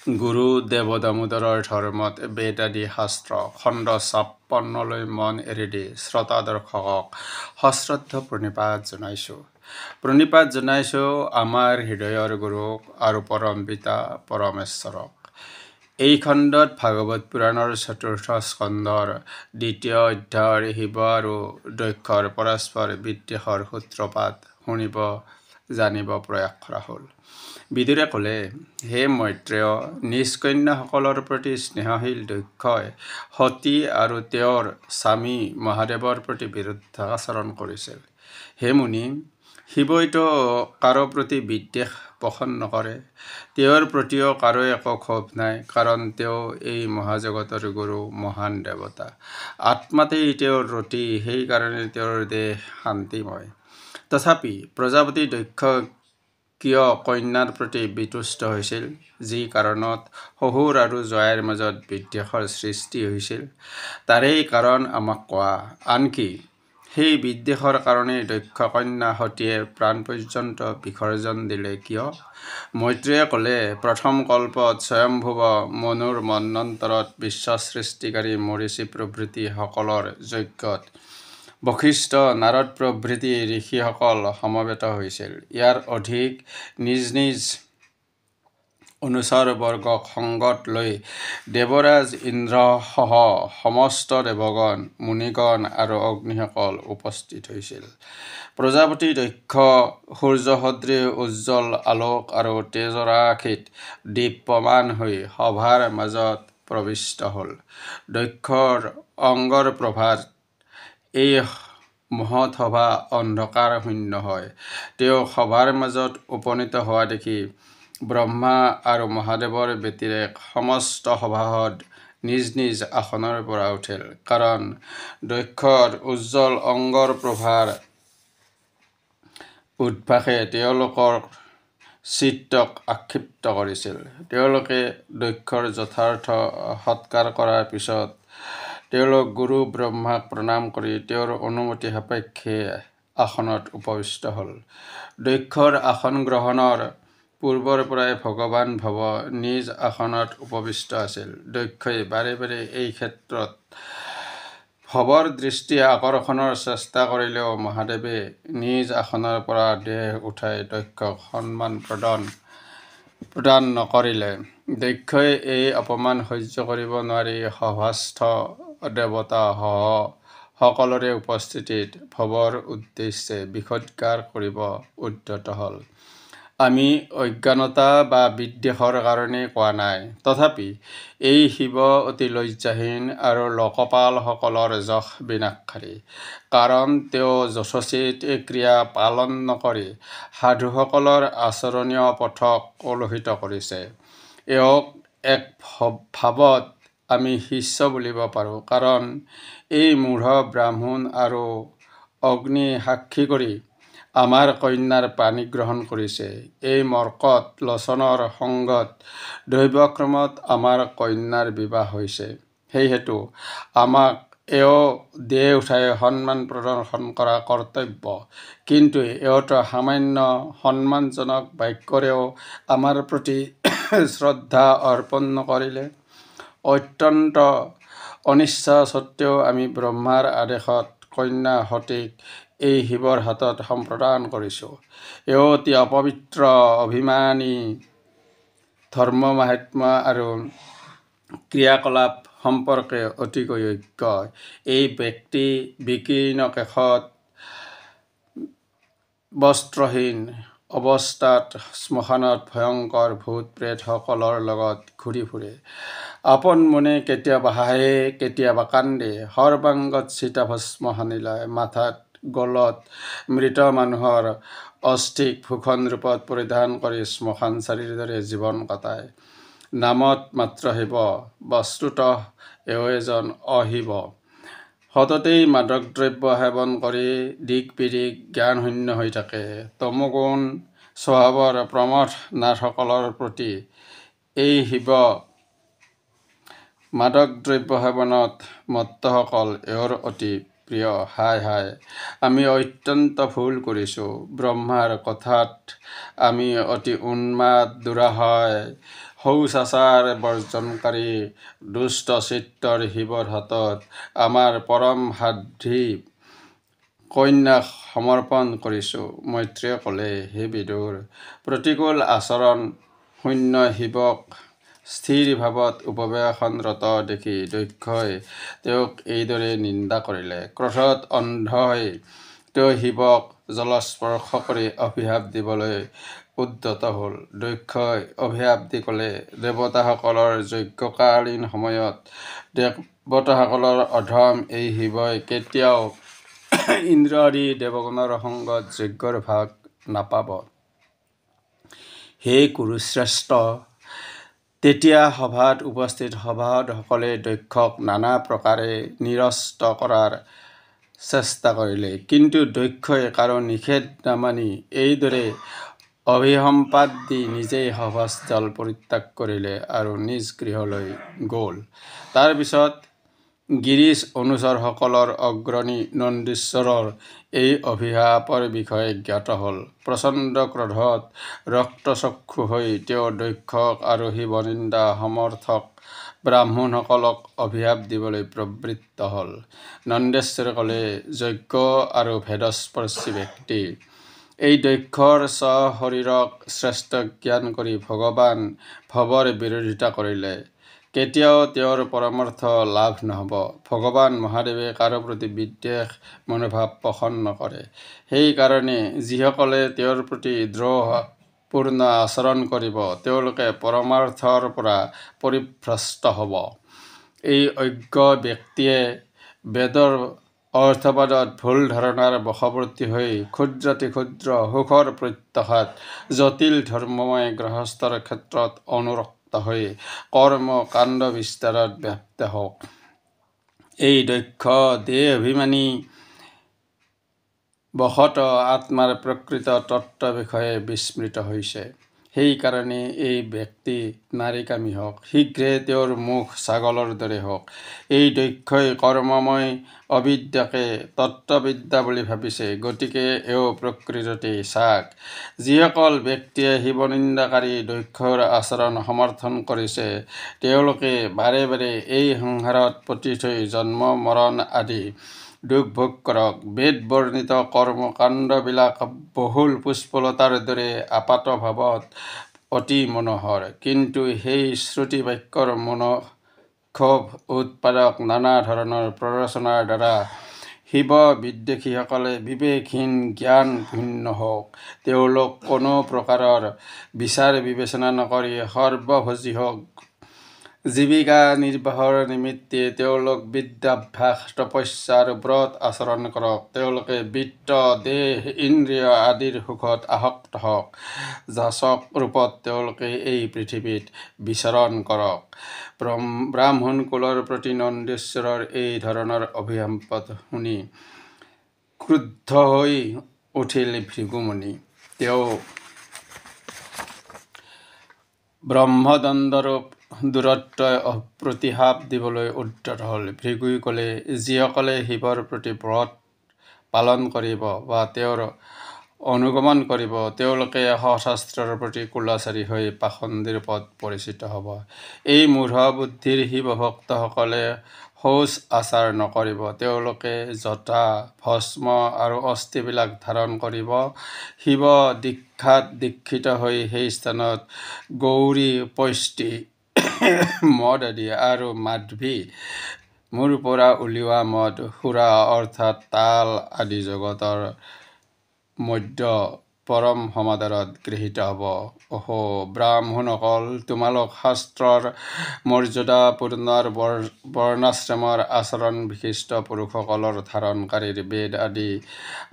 গুৰু দেৱদামোদৰৰ ধৰ্মত বেদ আদি শাস্ত্ৰ খণ্ড 56লৈ মন এৰি দি শ্ৰোতা দৰ্শকক সশ্ৰদ্ধ প্ৰণিপাত জনাইছোঁ। প্ৰণিপাত জনাইছোঁ আমাৰ হৃদয়ৰ গুৰুক আৰু পৰম পিতা পৰমেশ্বৰক। এই খণ্ডত ভাগৱত পুৰাণৰ চতুৰ্থ স্কন্ধৰ দ্বিতীয় অধ্যায়ৰ শিৱ আৰু দক্ষৰ পৰস্পৰ বিদ্বেষৰ সূত্ৰপাত শুনিব জানিব প্ৰয়াস কৰা হ'ল। বিদুৰে ক'লে, হে মৈত্ৰেয়, নিজ কন্যাসকলৰ প্ৰতি স্নেহশীল দক্ষই সতী আৰু তেওঁৰ স্বামী মহাদেৱৰ প্ৰতি বিৰুদ্ধাচৰণ কৰিছিল। হে মুনি, শিৱইতো কাৰো প্ৰতি বিদ্বেষ পোষণ নকৰে। তেওঁৰ প্ৰতিও কাৰো একো ক্ষোভ নাই, কাৰণ তেওঁ এই মহাজগতৰ গুৰু, মহান দেৱতা। আত্মাতেই তেওঁৰ ৰতি, সেইকাৰণে তেওঁৰ দেহ শান্তিময়। তথাপি প্ৰজাপতি দক্ষ কিয় কন্যাৰ প্ৰতি বিতুষ্ট হৈছিল? যি কাৰণত শহুৰ আৰু জয়াৰ মাজত বিদ্বেষৰ সৃষ্টি হৈছিল, তাৰেই কাৰণ আমাক কোৱা। আনকি সেই বিদ্বেষৰ কাৰণেই দক্ষ কন্যা সতীয়ে প্ৰাণ পৰ্যন্ত বিসৰ্জন দিলে কিয়? মৈত্ৰেয়ে ক'লে, প্ৰথম কল্পত স্বয়ম্ভুৱ মনুৰ মন্বন্তৰত বিশ্ব সৃষ্টিকাৰী মৰীচি প্ৰভৃতি সকলৰ যজ্ঞত বশিষ্ঠ, নাৰদ প্ৰভৃতি ঋষিসকল সমবেত হৈছিল। ইয়াৰ অধিক নিজ নিজ অনুচৰ বৰ্গক সংগত লৈ দেৱৰাজ ইন্দ্ৰসহ সমস্ত দেৱগণ, মুনিগণ আৰু অগ্নিসকল উপস্থিত হৈছিল। প্ৰজাপতি দক্ষ সূৰ্যসদৃশ উজ্জ্বল আলোক আৰু তেজৰাশিত দীপ্যমান হৈ সভাৰ মাজত প্ৰবিষ্ট হ'ল। দক্ষৰ অংগৰ প্ৰভাত এই মহৎ সভা অন্ধকাৰ শূন্য হয়। তেওঁ সভাৰ মাজত উপনীত হোৱা দেখি ব্ৰহ্মা আৰু মহাদেৱৰ ব্যতিৰেক সমস্ত সভাসদ নিজ নিজ আসনৰ পৰা উঠিল, কাৰণ দক্ষৰ উজ্জ্বল অংগৰ প্ৰভাৰ উদ্ভাসে তেওঁলোকৰ চিত্তক আক্ষিপ্ত কৰিছিল। তেওঁলোকে দক্ষৰ যথাৰ্থ সৎকাৰ কৰাৰ পিছত তেওঁলোক গুৰু ব্ৰহ্মাক প্ৰণাম কৰি তেওঁৰ অনুমতি সাপেক্ষে আসনত উপবিষ্ট হ'ল। দক্ষৰ আসন গ্ৰহণৰ পূৰ্বৰ পৰাই ভগৱান ভৱ নিজ আসনত উপবিষ্ট আছিল। দক্ষই বাৰে বাৰে এই ক্ষেত্ৰত ভৱৰ দৃষ্টি আকৰ্ষণৰ চেষ্টা কৰিলেও মহাদেৱে নিজ আসনৰ পৰা দেহ উঠাই দক্ষক সন্মান প্ৰদান নকৰিলে। দক্ষই এই অপমান সহ্য কৰিব নোৱাৰি সভাস্থ দেৱতা সকলোৰে উপস্থিতিত ভৱৰ উদ্দেশ্যে বিষোদ্গাৰ কৰিব উদ্যত হ'ল। আমি অজ্ঞানতা বা বিদ্বেষৰ কাৰণে কোৱা নাই। তথাপি এই শিৱ অতি লজ্জাহীন আৰু লোকপালসকলৰ যশ বিনাশকাৰী। কাৰণ তেওঁ যশোচিত ক্ৰিয়া পালন নকৰি সাধুসকলৰ আচৰণীয় পথক কলুষিত কৰিছে। এওঁক এক ভাৱত আমি শিষ্য বুলিব পাৰোঁ, কাৰণ এই মূঢ় ব্ৰাহ্মণ আৰু অগ্নি সাক্ষী কৰি আমাৰ কন্যাৰ পাণি গ্ৰহণ কৰিছে। এই মৰ্কট লোচনৰ সংগত দৈৱক্ৰমত আমাৰ কন্যাৰ বিবাহ হৈছে। সেইহেতু আমাক এওঁ দেহ উঠাই সন্মান প্ৰদৰ্শন কৰা কৰ্তব্য। কিন্তু এওঁতো সামান্য সন্মানজনক বাক্যৰেও আমাৰ প্ৰতি শ্ৰদ্ধা অৰ্পণ নকৰিলে। অত্যন্ত অনিচ্ছা সত্ত্বেও আমি ব্ৰহ্মাৰ আদেশত কন্যা সতীক এই শিৱৰ হাতত সম্প্ৰদান কৰিছোঁ। এওঁ অতি অপবিত্ৰ, অভিমানী, ধৰ্ম মাহাত্ম্য আৰু ক্ৰিয়াকলাপ সম্পৰ্কে অতিকৈ অজ্ঞ। এই ব্যক্তি বিকীৰ্ণ কেশত বস্ত্ৰহীন অৱস্থাত শ্মশানত ভয়ংকৰ ভূত প্ৰেতসকলৰ লগত ঘূৰি ফুৰে। আপন মনে কেতিয়াবা হাঁহে, কেতিয়াবা কান্দে। সৰ্বাংগত চিতাভস্ম সানি লয়। মাথাত গলত মৃত মানুহৰ অস্থিক ভূষণ ৰূপত পৰিধান কৰি শ্মশানচাৰীৰ দৰে জীৱন কটায়। নামত মাত্ৰ শিৱ, বস্তুতঃ এওঁ এজন অশিৱ। সততেই মাদক দ্ৰব্য সেৱন কৰি দিক বিদিক জ্ঞানশূন্য হৈ থাকে। তমোগুণ স্বভাৱৰ প্ৰমথ নাথসকলৰ প্ৰতি এই শিৱ মাদক দ্ৰব্য সেৱনত মত্তসকল এওঁৰ অতি প্ৰিয়। হায় হায়, আমি অত্যন্ত ভুল কৰিছোঁ। ব্ৰহ্মাৰ কথাত আমি অতি উন্মাদ, দুৰাশয়, শৌচাচাৰ বৰ্জনকাৰী দুষ্ট চিত্তৰ শিৱৰ হাতত আমাৰ পৰম সাধ্বী কন্যাক সমৰ্পণ কৰিছোঁ। মৈত্ৰীয়ে ক'লে, হে বিদুৰ, প্ৰতিকূল আচৰণ শূন্য শিৱক স্থিৰ ভাৱত উপবেশনৰত দেখি দক্ষই তেওঁক এইদৰে নিন্দা কৰিলে। ক্ৰোধত অন্ধ হৈ তেওঁ শিৱক জলস্পৰ্শ কৰি অভিশাপ দিবলৈ উদ্যত হ'ল। দক্ষই অভিশাপ দি ক'লে, দেৱতাসকলৰ যজ্ঞকালীন সময়ত দেৱতাসকলৰ অধম এই শিৱই কেতিয়াও ইন্দ্ৰ আদি দেৱগণৰ সংগত যজ্ঞৰ ভাগ নাপাব। হে কুৰুশ্ৰেষ্ঠ! তেতিয়া সভাত উপস্থিত সভাসদসকলে দক্ষক নানা প্ৰকাৰে নিৰস্ত কৰাৰ চেষ্টা কৰিলে, কিন্তু দক্ষই কাৰো নিষেধ নামানি এইদৰে অভিসম্পাত দি নিজেই সভাস্থল পৰিত্যাগ কৰিলে আৰু নিজ গৃহলৈ গ'ল। তাৰ পিছত গিৰিশ অনুচৰসকলৰ অগ্ৰণী নন্দীশ্বৰৰ এই অভিশাপৰ বিষয়ে জ্ঞাত হ'ল। প্ৰচণ্ড ক্ৰোধত ৰক্তচক্ষু হৈ তেওঁ দক্ষক আৰু শিৱনিন্দা সমৰ্থক ব্ৰাহ্মণসকলক অভিশাপ দিবলৈ প্ৰবৃত্ত হ'ল। নন্দেশ্বৰে ক'লে, যজ্ঞ আৰু ভেদস্পৰ্শী ব্যক্তি এই দক্ষৰ স্বশৰীৰক শ্ৰেষ্ঠ জ্ঞান কৰি ভগৱান ভৱৰ বিৰোধিতা কৰিলে কেতিয়াও তেওঁৰ পৰমাৰ্থ লাভ নহ'ব। ভগৱান মহাদেৱে কাৰো প্ৰতি বিদ্বেষ মনোভাৱ পোষণ নকৰে। সেইকাৰণে যিসকলে তেওঁৰ প্ৰতি দ্ৰোহপূৰ্ণ আচৰণ কৰিব তেওঁলোকে পৰমাৰ্থৰ পৰা পৰিভ্ৰষ্ট হ'ব। এই অজ্ঞ ব্যক্তিয়ে বেদৰ অৰ্থবাদত ভুল ধাৰণাৰ বশৱৰ্তী হৈ ক্ষুদ্ৰাতি ক্ষুদ্ৰ সুখৰ প্ৰত্যাশাত জটিল ধৰ্মময় গৃহস্থৰ ক্ষেত্ৰত অনুৰক্ত হৈ কৰ্ম কাণ্ড বিস্তাৰত ব্যাপ্ত হওক। এই দক্ষ দেহাভিমানী বশতঃ আত্মাৰ প্ৰকৃত তত্ত্বৰ বিষয়ে বিস্মৃত হৈছে। সেইকাৰণে এই ব্যক্তি নাৰীকামী হওক, শীঘ্ৰে তেওঁৰ মুখ ছাগলৰ দৰে হওক। এই দক্ষই কৰ্মময় অবিদ্যাকে তত্ত্ববিদ্যা বুলি ভাবিছে, গতিকে এওঁ প্ৰকৃততেই ছাগ। যিসকল ব্যক্তিয়ে শিৱনিন্দাকাৰী দক্ষৰ আচৰণ সমৰ্থন কৰিছে তেওঁলোকে বাৰে বাৰে এই সংসাৰত পতিত হৈ জন্ম মৰণ আদি দুখ ভোগ কৰক। বেদ বৰ্ণিত কৰ্মকাণ্ডবিলাক বহুল পুষ্পলতাৰ দৰে আপাত ভাৱত অতি মনোহৰ, কিন্তু সেই শ্ৰুতি বাক্যৰ মনোক্ষোভ উৎপাদক নানা ধৰণৰ প্ৰৰোচনাৰ দ্বাৰা শিৱ বিদ্বেষীসকলে বিবেকহীন জ্ঞান শূন্য হওক। তেওঁলোক কোনো প্ৰকাৰৰ বিচাৰ বিবেচনা নকৰি সৰ্বভোজী হওক। জীৱিকা নিৰ্বাহৰ নিমিত্তে তেওঁলোক বিদ্যাভ্যাস তপস্যা আৰু ব্ৰত আচৰণ কৰক। তেওঁলোকে বৃত্ত দেহ ইন্দ্ৰিয় আদিৰ সুখত আসক্ত হওক। যাচক ৰূপত তেওঁলোকে এই পৃথিৱীত বিচৰণ কৰক। ব্ৰাহ্মণ কুলৰ প্ৰতি নন্দেশ্বৰৰ এই ধৰণৰ অভিসম্পাত শুনি ক্ৰুদ্ধ হৈ উঠিল ভৃগুমুনি। তেওঁ ব্ৰহ্মদণ্ডৰূপ দূৰত্বই প্ৰতিশাপ দিবলৈ উদ্যত হ'ল। ভৃগুই ক'লে, যিসকলে শিৱৰ প্ৰতি ব্ৰত পালন কৰিব বা তেওঁৰ অনুগমন কৰিব তেওঁলোকে সশাস্ত্ৰৰ প্ৰতি কুলাচাৰী হৈ পাষণ্ডীৰ পথ পৰিচিত হ'ব। এই মূঢ় বুদ্ধিৰ শিৱভক্তসকলে শৌচ আচাৰ নকৰিব। তেওঁলোকে জটা ভস্ম আৰু অস্থিবিলাক ধাৰণ কৰিব। শিৱ দীক্ষাত দীক্ষিত হৈ সেই স্থানত গৌৰী পৈষ্টি মদ আদি আৰু মাধ্বী মূৰ পৰা উলিওৱা মদ সুৰা অৰ্থাৎ তাল আদি জগতৰ মদ্য পৰম সমাদৰত গৃহীত হ'ব। অহো ব্ৰাহ্মণসকল, তোমালোক শাস্ত্ৰৰ মৰ্যাদাপূৰ্ণ বৰ্ণাশ্ৰমৰ আচৰণ বিশিষ্ট পুৰুষসকলৰ ধাৰণকাৰীৰ বেদ আদি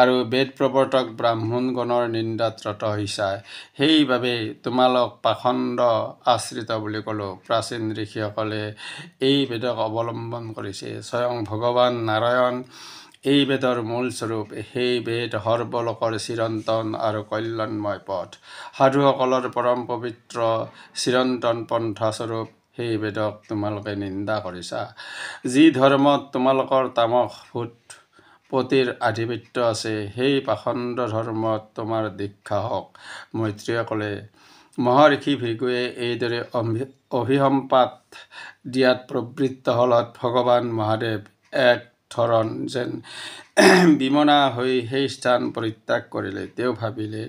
আৰু বেদ প্ৰৱৰ্তক ব্ৰাহ্মণগণৰ নিন্দাত ৰত হৈছা। সেইবাবেই তোমালোক পাষণ্ড আশ্ৰিত বুলি ক'লোঁ। প্ৰাচীন ঋষিসকলে এই বেদক অৱলম্বন কৰিছে। স্বয়ং ভগৱান নাৰায়ণ এই বেদৰ মূল স্বৰূপ। সেই বেদ সৰ্বলোকৰ চিৰন্তন আৰু কল্যাণময় পথ। সাধুসকলৰ পৰম পবিত্ৰ চিৰন্তন পন্থাস্বৰূপ সেই বেদক তোমালোকে নিন্দা কৰিছা। যি ধৰ্মত তোমালোকৰ তামস ভূত পতিৰ আধিপত্য আছে সেই পাষণ্ড ধৰ্মত তোমাৰ দীক্ষা হওক। মৈত্ৰীয়ে ক'লে, মহৰ্ষি ভৃগুৱে এইদৰে অভিসম্পাত দিয়াত প্ৰবৃত্ত হলত ভগৱান মহাদেৱ এক ধৰণ যেন বিমনা হৈ সেই স্থান পৰিত্যাগ কৰিলে। তেওঁ ভাবিলে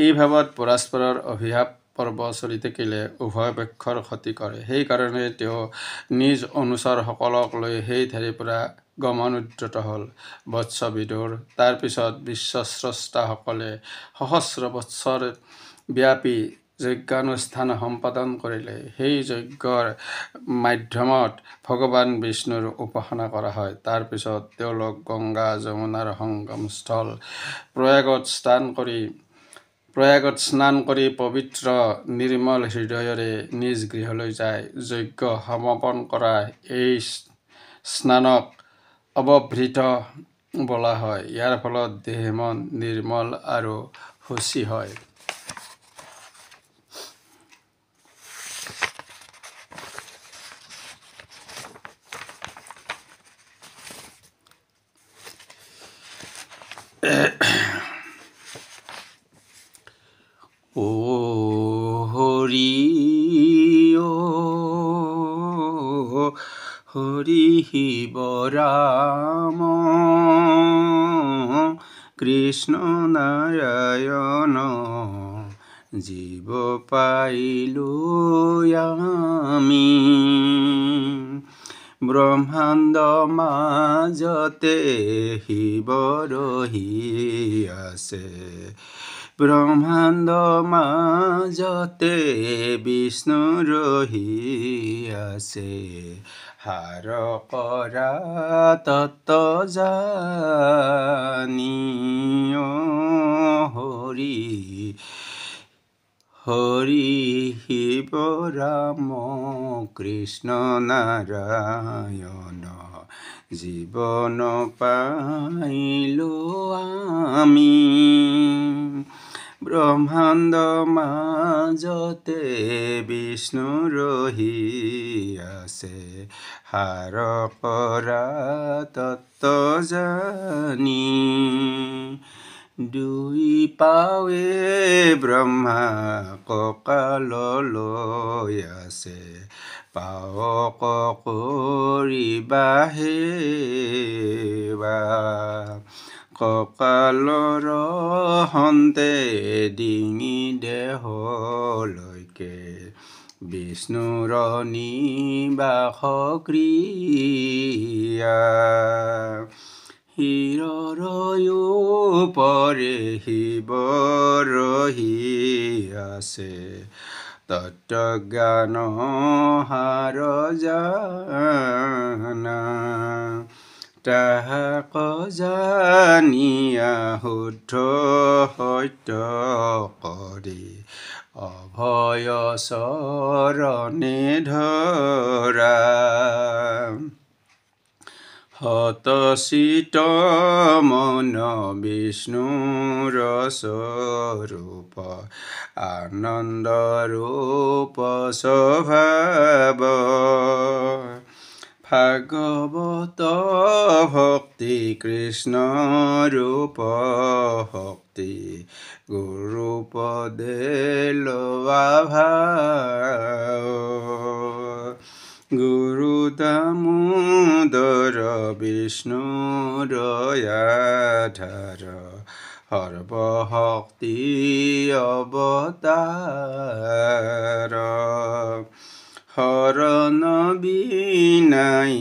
এই ভাৱত পৰস্পৰৰ অভিশাপ পৰ্ব চলি থাকিলে উভয় পক্ষৰ ক্ষতি কৰে। সেইকাৰণে তেওঁ নিজ অনুচৰসকলক লৈ সেই ঠাইৰ পৰা গমনোদ্যত হ'ল। বৎস বিদুৰ। তাৰ পিছত বিশ্বস্ৰষ্টাসকলে সহস্ৰ বৎসৰ ব্যাপী যজ্ঞানুষ্ঠান সম্পাদন কৰিলে। সেই যজ্ঞৰ মাধ্যমত ভগৱান বিষ্ণুৰ উপাসনা কৰা হয়। তাৰ পিছত তেওঁলোক গংগা যমুনাৰ সংগমস্থল প্ৰয়াগত স্নান কৰি পবিত্ৰ নিৰ্মল হৃদয়েৰে নিজ গৃহলৈ যায়। যজ্ঞ সমাপন কৰা এই স্নানক অৱভৃত বোলা হয়। ইয়াৰ ফলত দেহ মন নিৰ্মল আৰু শুচি হয়। ও হৰি ও হৰি শিৱ ৰাম কৃষ্ণ নাৰায়ণ জীৱ পাইলোঁ আমি ব্ৰহ্মাণ্ড মাজতে শিৱ ৰহি আছে ব্ৰহ্মাণ্ড মাজতে বিষ্ণু ৰহি আছে হাৰ কৰা তত্ত্ব জানি হৰি হৰি শিৱ ৰাম কৃষ্ণ নাৰায়ণ জীৱন পাইলোঁ আমি ব্ৰহ্মাণ্ড মাজতে বিষ্ণু ৰহি আছে হাৰ কৰা তত্ত্ব জানি দুই পাৱে ব্ৰহ্মা কঁকাললৈ আছে পাৱক কৰিবা সেৱা কঁকালৰ হন্তে ডিঙি দেহলৈকে বিষ্ণুৰ নিবাস ক্ৰিয়া শিৰৰ ওপৰে শিৱ ৰহি আছে তত্ত্বজ্ঞান হাৰ জানা তাহাক জানিয়া শুদ্ধ সত্য কৰি অভয় চৰণে ধৰা হতচিত মন বিষ্ণুৰ স্বৰূপ আনন্দ ৰূপ স্বভাৱ ভাগৱত ভক্তি কৃষ্ণ ৰূপ শক্তি গুৰু পদে লোৱা ভাৱ গুৰু দামোদৰ বিষ্ণুৰ আধাৰ সৰ্বশক্তি অৱতাৰ শৰণ বিনাই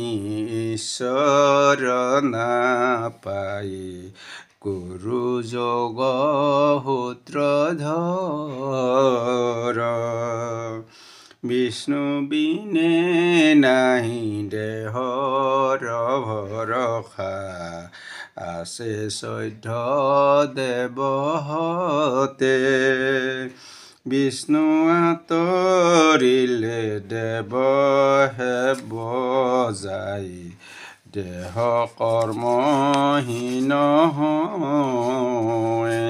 ঈশ্বৰ নাপাই গুৰু যোগ সূত্ৰধৰ বিষ্ণু বিনে নাহি দেহৰ ভৰসা আছে চৈধ্য দেৱহতে বিষ্ণু আঁতৰিলে দেৱ হেব যায় দেহ কৰ্মহীন হয়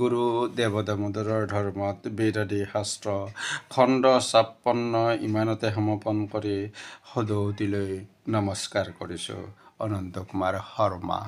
গুৰু দেৱ দামোদৰৰ ধৰ্মত বেদাদি শাস্ত্ৰ খণ্ড 56 ইমানতে সমাপন কৰি সদৌতিলৈ নমস্কাৰ কৰিছোঁ। অনন্ত কুমাৰ শৰ্মা।